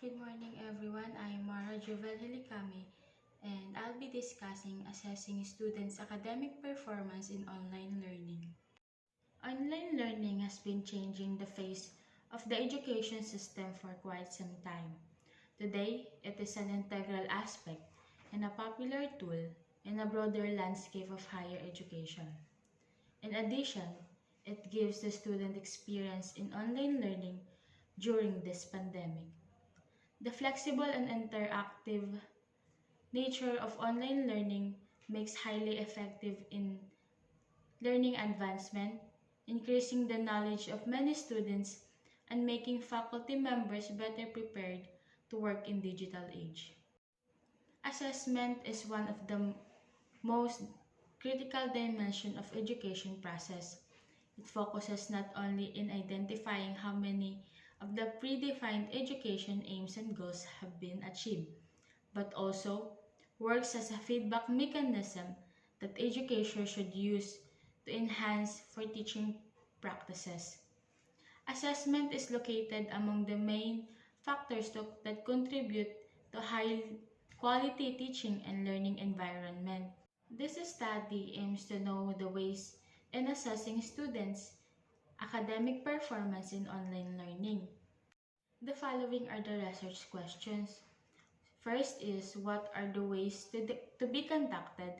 Good morning everyone, I am Mara Jovel Helicami and I'll be discussing assessing students' academic performance in online learning. Online learning has been changing the face of the education system for quite some time. Today, it is an integral aspect and a popular tool in a broader landscape of higher education. In addition, it gives the student experience in online learning during this pandemic. The flexible and interactive nature of online learning makes highly effective in learning advancement, increasing the knowledge of many students, and making faculty members better prepared to work in digital age. Assessment is one of the most critical dimension of education process. It focuses not only in identifying how many of the predefined education aims and goals have been achieved, but also works as a feedback mechanism that educators should use to enhance for teaching practices. Assessment is located among the main factors that contribute to high quality teaching and learning environment. This study aims to know the ways in assessing students' academic performance in online learning. The following are the research questions. First is, what are the ways to be conducted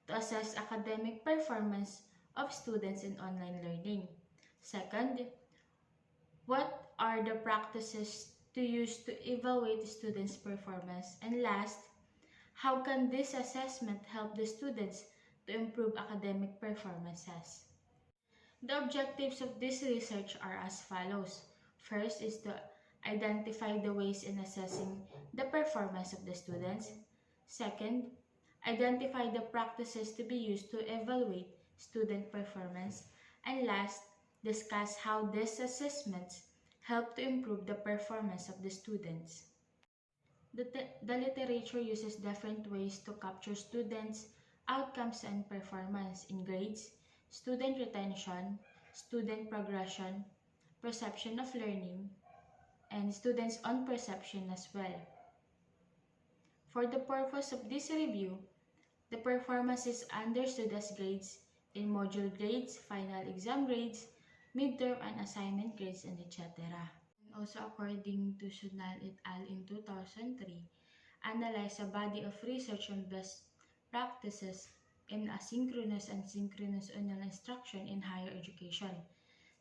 to assess academic performance of students in online learning? Second, what are the practices to use to evaluate students' performance? And last, how can this assessment help the students to improve academic performances? The objectives of this research are as follows. First is to identify the ways in assessing the performance of the students. Second, identify the practices to be used to evaluate student performance. And last, discuss how these assessments help to improve the performance of the students. The literature uses different ways to capture students' outcomes and performance in grades, student retention, student progression, perception of learning, and students' own perception as well. For the purpose of this review, the performance is understood as grades in module grades, final exam grades, midterm and assignment grades, and etc. Also, according to Sunal et al. In 2003, analyzed a body of research on best practices in asynchronous and synchronous online instruction in higher education.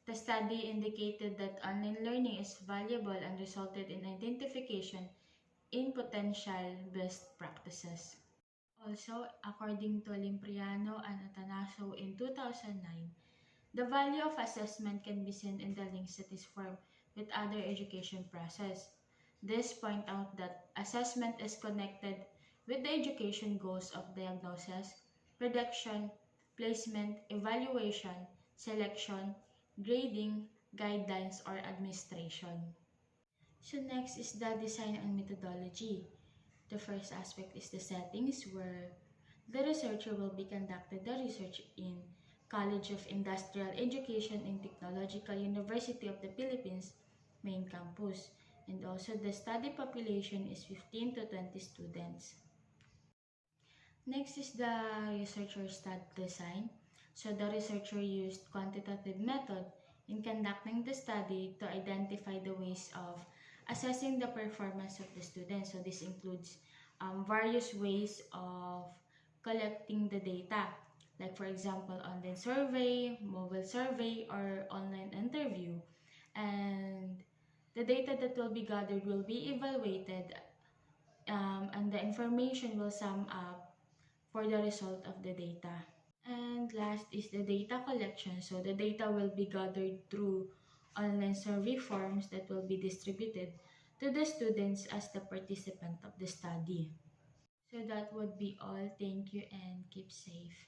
The study indicated that online learning is valuable and resulted in identification in potential best practices. Also, according to Limpriano and Atanaso in 2009, the value of assessment can be seen in the links that is formed with other education process. This point out that assessment is connected with the education goals of diagnosis, prediction, placement, evaluation, selection, grading, guidelines, or administration. So next is the design and methodology. The first aspect is the settings, where the researcher will be conducted the research in College of Industrial Education and Technological University of the Philippines main campus, and also the study population is 15 to 20 students. Next is the researcher study design. So the researcher used quantitative method in conducting the study to identify the ways of assessing the performance of the students. So this includes various ways of collecting the data, like for example, online survey, mobile survey, or online interview. And the data that will be gathered will be evaluated, and the information will sum up for the result of the data. And last is the data collection. So the data will be gathered through online survey forms that will be distributed to the students as the participant of the study. So that would be all. Thank you and keep safe.